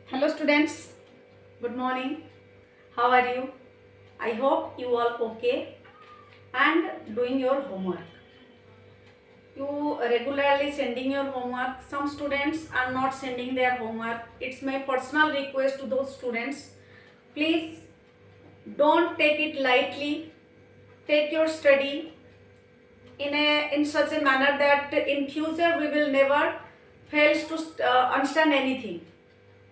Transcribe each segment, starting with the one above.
Hello students, good morning. How are you? I hope you all okay and doing your homework. You regularly sending your homework. Some students are not sending their homework. It's my personal request to those students. Please don't take it lightly. Take your study in such a manner that in future we will never fail to understand anything,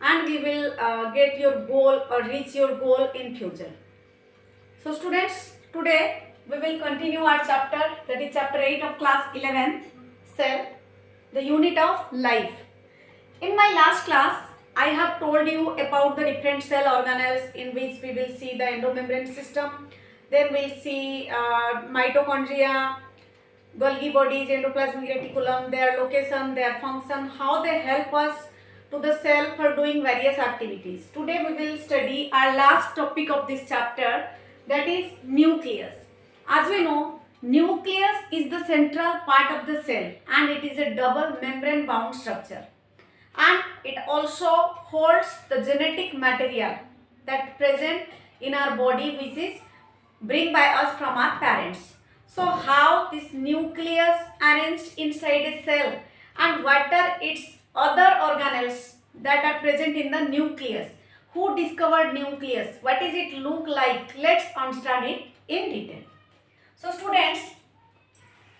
and we will get your goal or reach your goal in future. So students, today we will continue our chapter, that is chapter 8 of class 11th, cell, the unit of life. In my last class, I have told you about the different cell organelles in which we will see the endomembrane system, then we'll see mitochondria, Golgi bodies, endoplasmic reticulum, their location, their function, how they help us to the cell for doing various activities. Today we will study our last topic of this chapter, that is nucleus. As we know, nucleus is the central part of the cell and it is a double membrane bound structure, and it also holds the genetic material that present in our body, which is bring by us from our parents. So how this nucleus arranged inside a cell and what are its other organelles that are present in the nucleus? Who discovered nucleus? What is it look like? Let's understand it in detail. So students,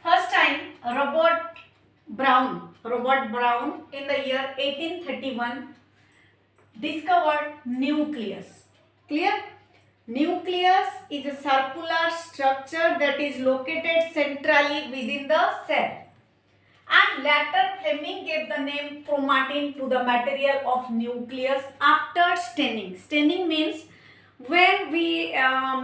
first time Robert Brown in the year 1831 discovered nucleus. Clear? Nucleus is a circular structure that is located centrally within the cell. And later Fleming gave the name chromatin to the material of nucleus after staining. Staining means when we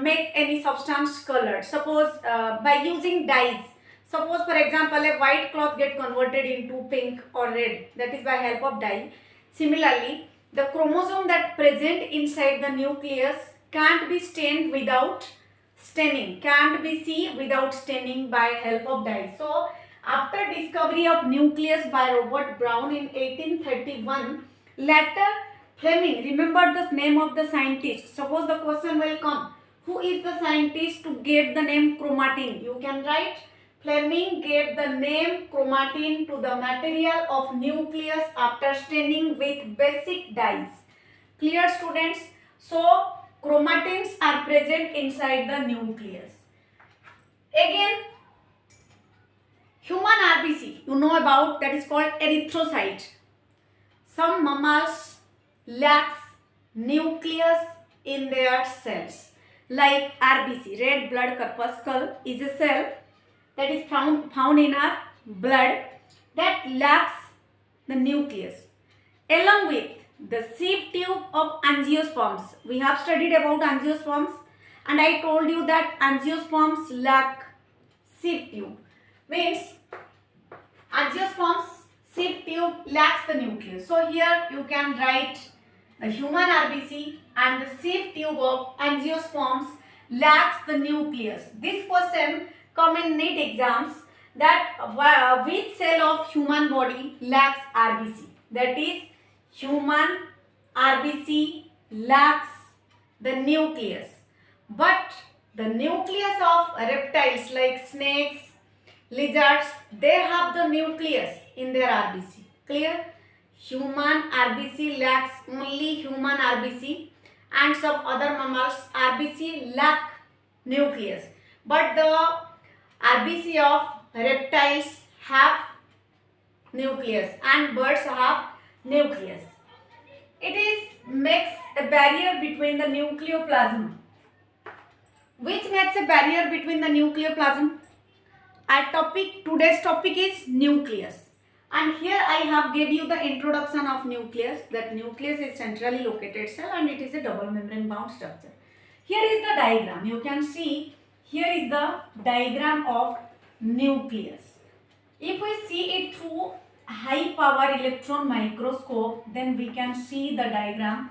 make any substance colored. Suppose by using dyes. Suppose for example a white cloth get converted into pink or red. That is by help of dye. Similarly, the chromosome that present inside the nucleus can't be stained without staining, can't be seen without staining by help of dye. So after discovery of nucleus by Robert Brown in 1831, later Fleming, remember the name of the scientist. Suppose the question will come, who is the scientist to give the name chromatin? You can write, Fleming gave the name chromatin to the material of nucleus after staining with basic dyes. Clear students? So chromatins are present inside the nucleus. Again, human RBC, you know about, that is called erythrocyte. Some mammals lacks nucleus in their cells. Like RBC, red blood corpuscle, is a cell that is found in our blood that lacks the nucleus. Along with the sieve tube of angiosperms. We have studied about angiosperms and I told you that angiosperms lack sieve tube. Means angiosperms sieve tube lacks the nucleus. So here you can write the human RBC and the sieve tube of angiosperms lacks the nucleus. This question come in NEET exams, that which cell of human body lacks RBC? That is, human RBC lacks the nucleus. But the nucleus of reptiles like snakes, lizards, they have the nucleus in their RBC. Clear? Human RBC lacks only human RBC, and some other mammals RBC lack nucleus. But the RBC of reptiles have nucleus and birds have nucleus. It is makes a barrier between the nucleoplasm. Which makes a barrier between the nucleoplasm? Today's topic is nucleus. And here I have gave you the introduction of nucleus. That nucleus is centrally located cell and it is a double membrane bound structure. Here is the diagram. You can see here is the diagram of nucleus. If we see it through high power electron microscope, then we can see the diagram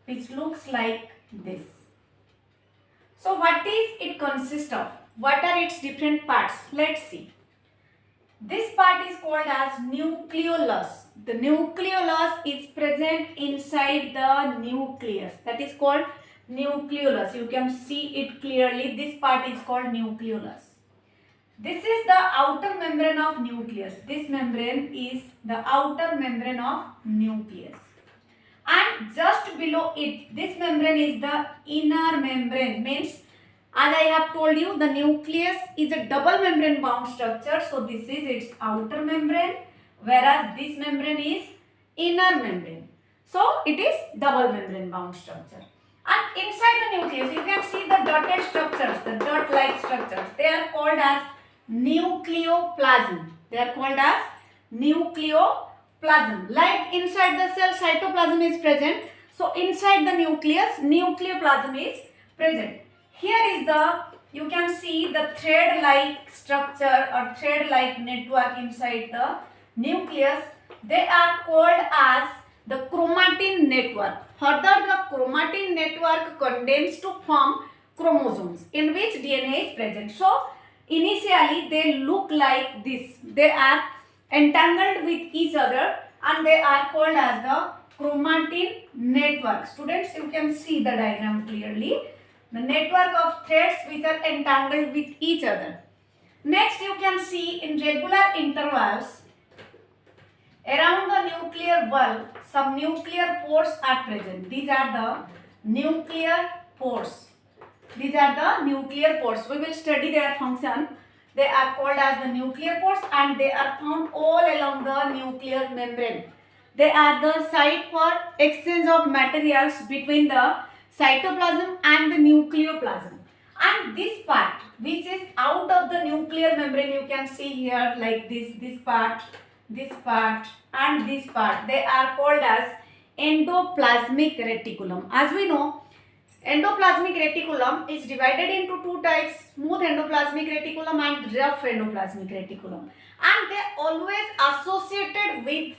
which looks like this. So what is it consist of? What are its different parts? Let's see. This part is called as nucleolus. The nucleolus is present inside the nucleus. That is called nucleolus. You can see it clearly. This part is called nucleolus. This is the outer membrane of nucleus. This membrane is the outer membrane of nucleus. And just below it, this membrane is the inner membrane. Means, as I have told you, the nucleus is a double membrane bound structure. So this is its outer membrane, whereas this membrane is inner membrane. So it is double membrane bound structure. And inside the nucleus, you can see the dotted structures, the dot-like structures. They are called as nucleoplasm. They are called as nucleoplasm. Like inside the cell, cytoplasm is present. So inside the nucleus, nucleoplasm is present. Here is the, you can see the thread-like structure or thread-like network inside the nucleus. They are called as the chromatin network. Further, the chromatin network condense to form chromosomes in which DNA is present. So, initially they look like this. They are entangled with each other and they are called as the chromatin network. Students, you can see the diagram clearly. The network of threads which are entangled with each other. Next, you can see in regular intervals around the nuclear wall, some nuclear pores are present. These are the nuclear pores. These are the nuclear pores. We will study their function. They are called as the nuclear pores and they are found all along the nuclear membrane. They are the site for exchange of materials between the cytoplasm and the nucleoplasm. And this part which is out of the nuclear membrane, you can see here like this part and this part, they are called as endoplasmic reticulum. As we know, endoplasmic reticulum is divided into two types, smooth endoplasmic reticulum and rough endoplasmic reticulum, and they always associated with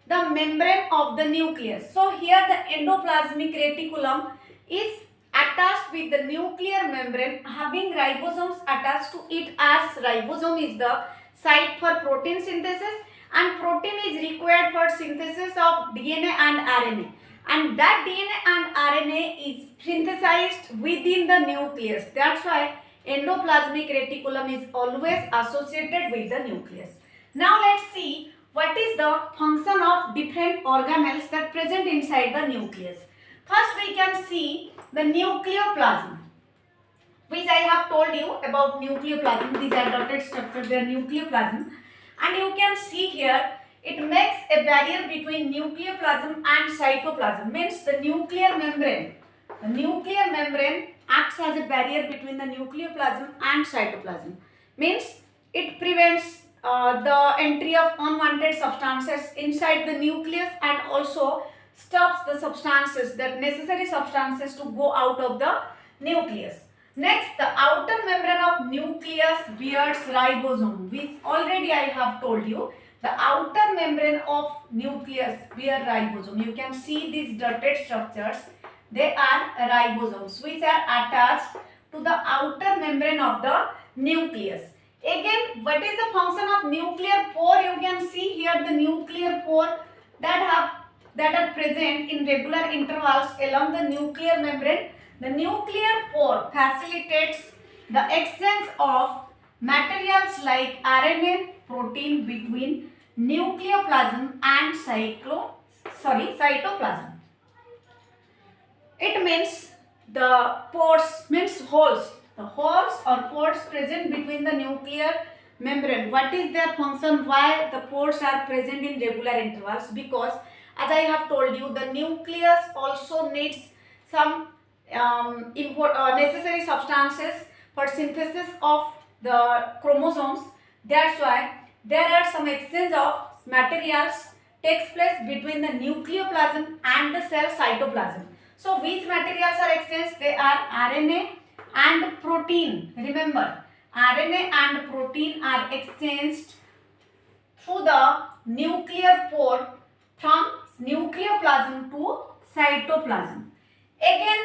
the membrane of the nucleus. So here the endoplasmic reticulum is attached with the nuclear membrane, having ribosomes attached to it, as ribosome is the site for protein synthesis and protein is required for synthesis of DNA and RNA, and that DNA and RNA is synthesized within the nucleus. That's why endoplasmic reticulum is always associated with the nucleus. Now let's see what is the function of different organelles that present inside the nucleus. First we can see the nucleoplasm, which I have told you about nucleoplasm. These are dotted structures, they are nucleoplasm. And you can see here, it makes a barrier between nucleoplasm and cytoplasm. Means the nuclear membrane acts as a barrier between the nucleoplasm and cytoplasm. Means it prevents the entry of unwanted substances inside the nucleus and also stops the substances, the necessary substances to go out of the nucleus. Next, the outer membrane of nucleus bears ribosome, which already I have told you. The outer membrane of nucleus bears ribosome. You can see these dotted structures. They are ribosomes which are attached to the outer membrane of the nucleus. Again, what is the function of nuclear pore? You can see here the nuclear pore that are present in regular intervals along the nuclear membrane. The nuclear pore facilitates the exchange of materials like RNA, protein between nucleoplasm and cytoplasm. It means the pores means holes. The holes or pores present between the nuclear membrane. What is their function? Why the pores are present in regular intervals? Because as I have told you, the nucleus also needs some necessary substances for synthesis of the chromosomes. That's why there are some exchange of materials takes place between the nucleoplasm and the cell cytoplasm. So which materials are exchanged? They are RNA and protein. Remember, RNA and protein are exchanged through the nuclear pore from nucleoplasm to cytoplasm. Again,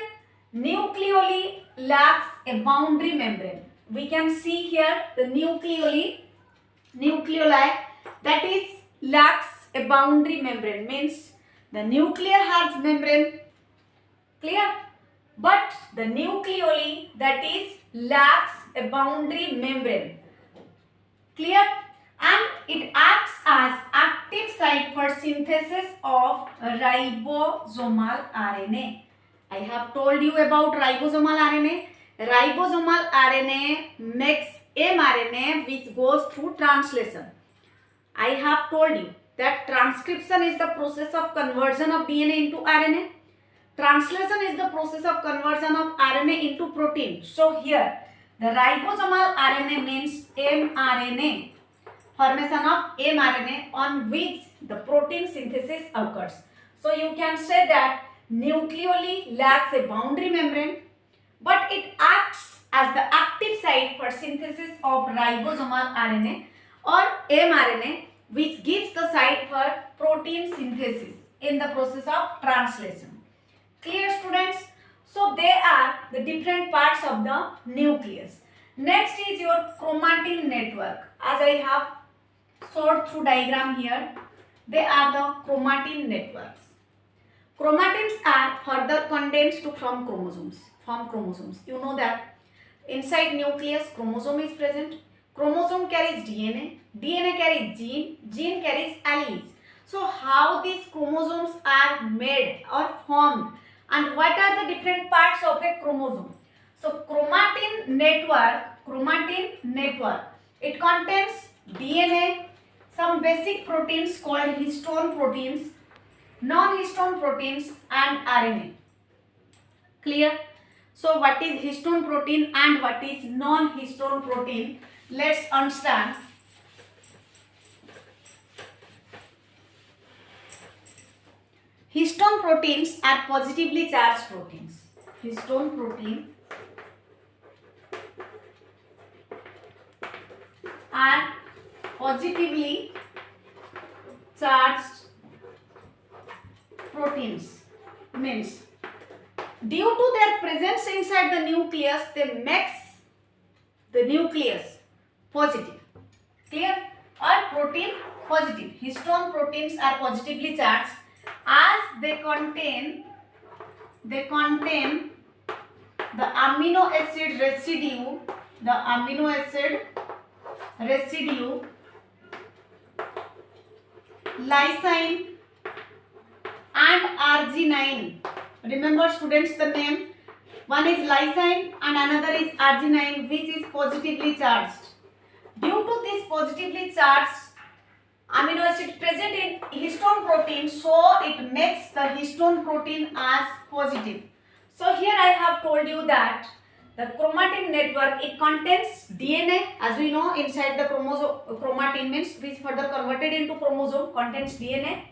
nucleoli lacks a boundary membrane. We can see here the nucleoli nucleoli, that is lacks a boundary membrane, means the nucleus has membrane, clear, but the nucleoli, that is lacks a boundary membrane, clear, and it acts as active site for synthesis of ribosomal RNA. I have told you about ribosomal RNA. Ribosomal RNA makes mRNA which goes through translation. I have told you that transcription is the process of conversion of DNA into RNA. Translation is the process of conversion of RNA into protein. So here the ribosomal RNA means mRNA, formation of mRNA on which the protein synthesis occurs. So you can say that nucleoli lacks a boundary membrane, but it acts as the active site for synthesis of ribosomal RNA or mRNA, which gives the site for protein synthesis in the process of translation. Clear, students? So they are the different parts of the nucleus. Next is your chromatin network. As I have showed through diagram here, they are the chromatin networks. Chromatins are further condensed from chromosomes. You know that inside nucleus chromosome is present. Chromosome carries DNA. DNA carries gene. Gene carries alleles. So how these chromosomes are made or formed, and what are the different parts of a chromosome? So chromatin network, it contains DNA, some basic proteins called histone proteins, non-histone proteins, and RNA. Clear? So what is histone protein and what is non-histone protein? Let's understand. Histone proteins are positively charged proteins. Histone protein are positively charged proteins, means due to their presence inside the nucleus, they makes the nucleus positive. Clear? Or protein positive. Histone proteins are positively charged as they contain the amino acid residue, lysine and arginine. Remember, students, the name. One is lysine and another is arginine, which is positively charged. Due to this positively charged amino acid present in histone protein, so it makes the histone protein as positive. So here I have told you that the chromatin network, it contains DNA, as we know, inside the chromosome. Chromatin means which further converted into chromosome, contains DNA.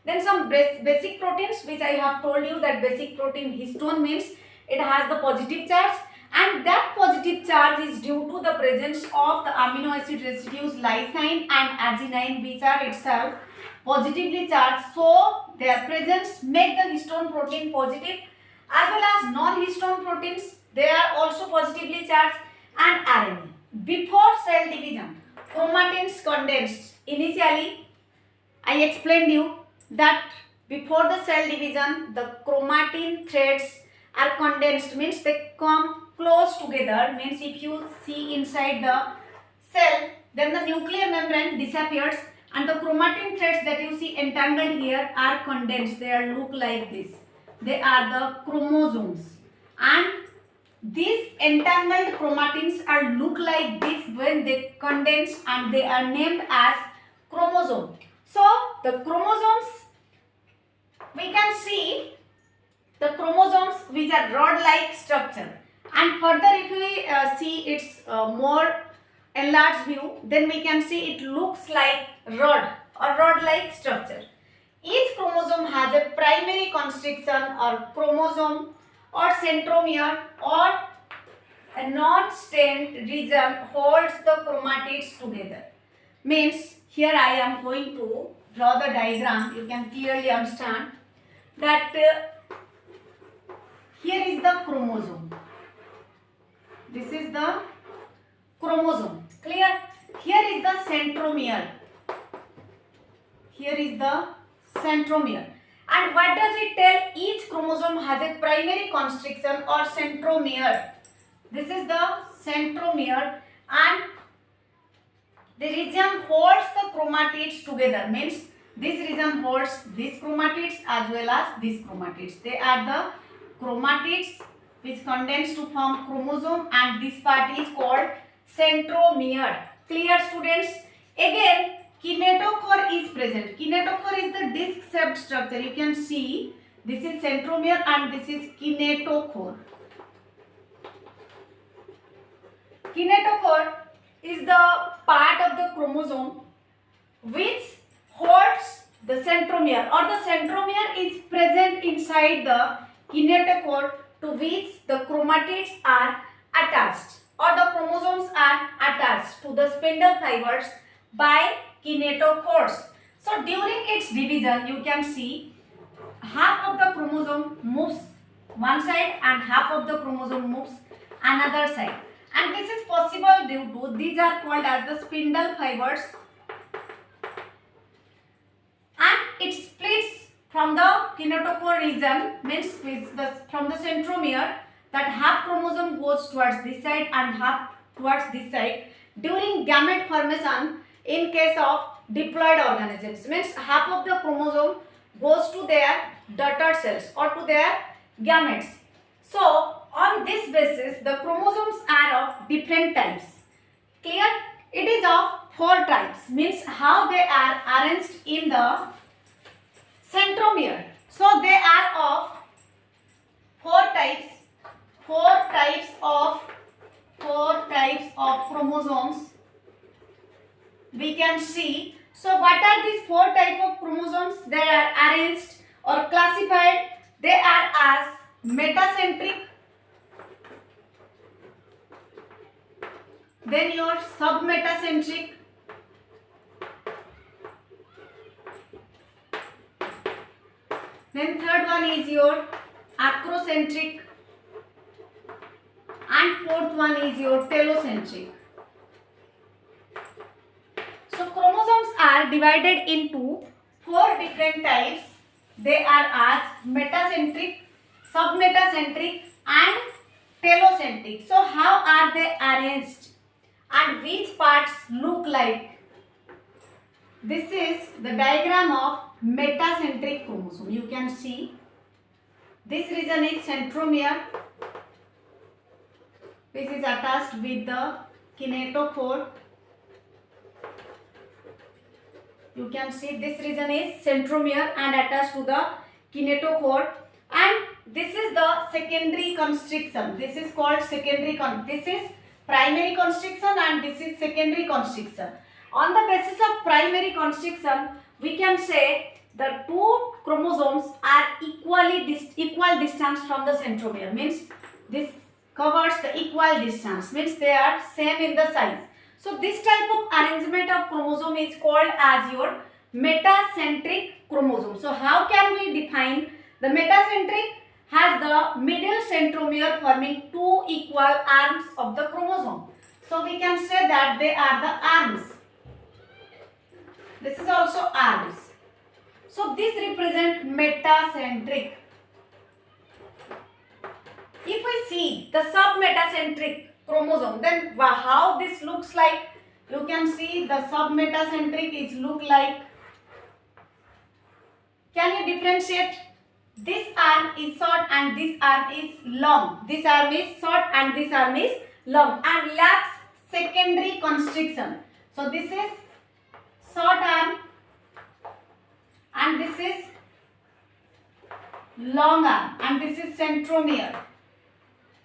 Then some basic proteins, which I have told you that basic protein histone means it has the positive charge, and that positive charge is due to the presence of the amino acid residues lysine and arginine, which are itself positively charged. So their presence make the histone protein positive, as well as non-histone proteins, they are also positively charged, and RNA. Before cell division, chromatins condensed. Initially, I explained you that before the cell division, the chromatin threads are condensed, means they come close together, means if you see inside the cell, then the nuclear membrane disappears and the chromatin threads that you see entangled here are condensed. They are look like this. They are the chromosomes, and these entangled chromatins are look like this when they condense, and they are named as chromosome. So the chromosomes, we can see the chromosomes which are rod-like structure, and further if we see its more enlarged view, then we can see it looks like rod or rod-like structure. Each chromosome has a primary constriction or chromosome or centromere, or a non-stained region holds the chromatids together. Means here I am going to draw the diagram. You can clearly understand that here is the chromosome. This is the chromosome. Clear? Here is the centromere. Here is the centromere. And what does it tell? Each chromosome has a primary constriction or centromere. This is the centromere, and the region holds the chromatids together. Means this region holds these chromatids as well as these chromatids. They are the chromatids which condense to form chromosome, and this part is called centromere. Clear, students? Again, kinetochore is present. Kinetochore is the disc-shaped structure. You can see this is centromere and this is kinetochore. Kinetochore is the part of the chromosome which holds the centromere, or the centromere is present inside the kinetochore to which the chromatids are attached, or the chromosomes are attached to the spindle fibers by kinetochores. So during its division, you can see half of the chromosome moves one side and half of the chromosome moves another side. And this is possible due to, these are called as the spindle fibers, and it splits from the kinetochore region, means from the centromere, that half chromosome goes towards this side and half towards this side during gamete formation. In case of diploid organisms, means half of the chromosome goes to their daughter cells or to their gametes. So on this basis, the chromosomes are of different types. Clear? It is of 4 types, means how they are arranged in the centromere. So they are of 4 types. 4 types of chromosomes we can see. So what are these 4 types of chromosomes? They are arranged or classified. They are as metacentric, then your submetacentric, then third one is your acrocentric, and fourth one is your telocentric. So chromosomes are divided into 4 different types. They are as metacentric, submetacentric and telocentric. So how are they arranged and which parts look like? This is the diagram of metacentric chromosome. You can see this region is centromere, which is attached with the kinetochore. You can see this region is centromere and attached to the kinetochore, and this is the secondary constriction. This is called secondary this is primary constriction and this is secondary constriction. On the basis of primary constriction, we can say the 2 chromosomes are equal distance from the centromere. Means this covers the equal distance, means they are same in the size. So this type of arrangement of chromosome is called as your metacentric chromosome. So how can we define the metacentric? Has the middle centromere forming 2 equal arms of the chromosome. So we can say that they are the arms. This is also arms. So this represents metacentric. If we see the submetacentric chromosome, then how this looks like? You can see the submetacentric is look like. Can you differentiate? This arm is short and this arm is long. This arm is short and this arm is long and lacks secondary constriction. So this is short arm and this is long arm and this is centromere,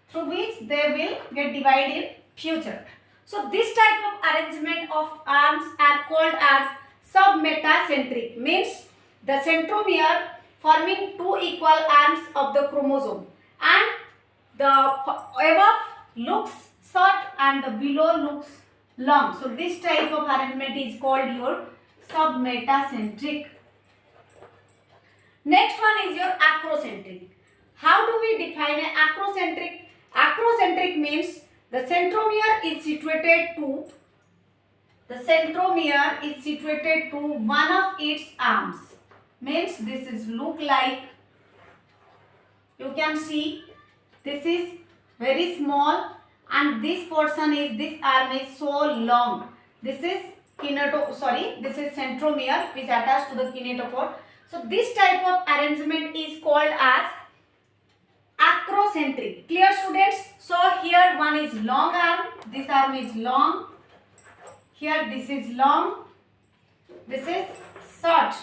through which they will get divided in future. So this type of arrangement of arms are called as submetacentric, means the centromere forming 2 equal arms of the chromosome, and the above looks short and the below looks long. So this type of arrangement is called your submetacentric. Next one is your acrocentric. How do we define an acrocentric? Acrocentric means the centromere is situated to the centromere is situated to one of its arms. Means this is look like, you can see this is very small and this portion is, this arm is so long. This is this is centromere which attached to the kinetochore. So this type of arrangement is called as acrocentric. Clear, students? So here one is long arm, this arm is long, here this is long, this is short.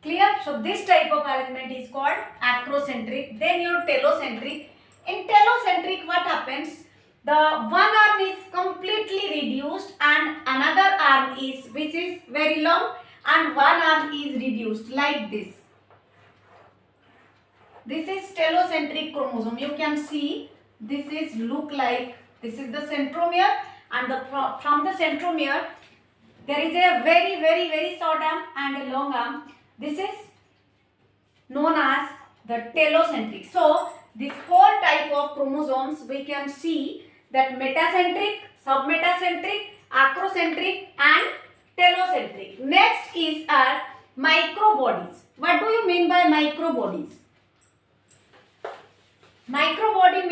Clear? So this type of arrangement is called acrocentric. Then your telocentric. In telocentric, what happens? The one arm is completely reduced and another arm is, which is very long, and one arm is reduced like this. This is telocentric chromosome. You can see this is look like, this is the centromere, and from the centromere there is a very short arm and a long arm. This is known as the telocentric. So this whole type of chromosomes we can see that metacentric, submetacentric, acrocentric and telocentric. Next is our microbodies. What do you mean by microbodies? Microbody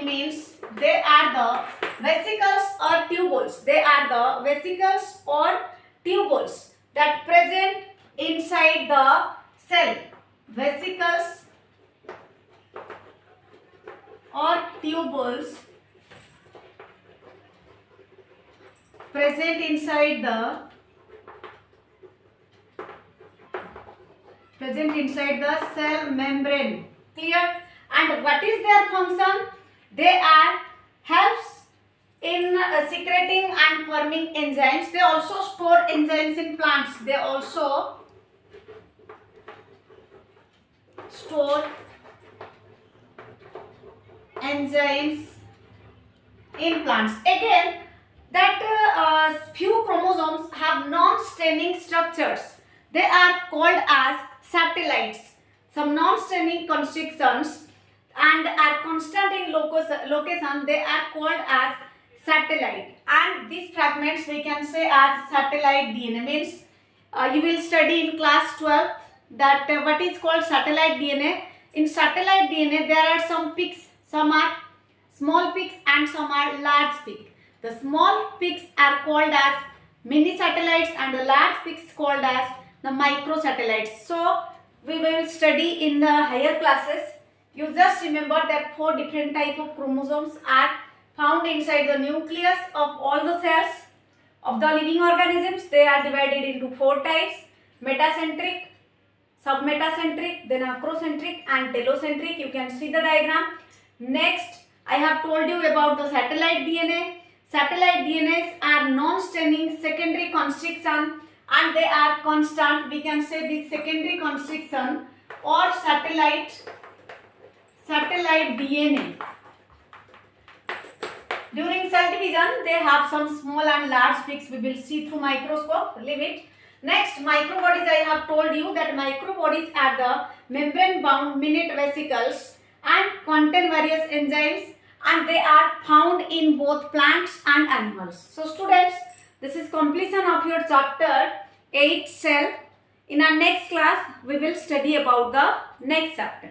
means they are the vesicles or tubules. They are the vesicles or tubules that present inside the cell. Vesicles or tubules present inside the cell membrane. Clear? And what is their function? They are helps in secreting and forming enzymes. They also store enzymes in plants. They also store enzymes in plants. Again, that few chromosomes have non-staining structures. They are called as satellites. Some non-staining constructions and are constant in location. They are called as satellite. And these fragments we can say as satellite DNA. Means you will study in class 12 that what is called satellite DNA. In satellite DNA there are some peaks. Some are small peaks and some are large peaks. The small peaks are called as mini satellites and the large peaks called as the microsatellites. So we will study in the higher classes. You just remember that 4 different type of chromosomes are found inside the nucleus of all the cells of the living organisms. They are divided into 4 types: metacentric, submetacentric, then acrocentric and telocentric. You can see the diagram. Next, I have told you about the satellite DNA. Satellite DNAs are non-staining secondary construction and they are constant. We can say this secondary construction or satellite DNA. During cell division, they have some small and large peaks. We will see through microscope. Leave it. Next, microbodies. I have told you that microbodies are the membrane-bound minute vesicles and contain various enzymes, and they are found in both plants and animals. So students, this is completion of your chapter 8 cell. In our next class, we will study about the next chapter.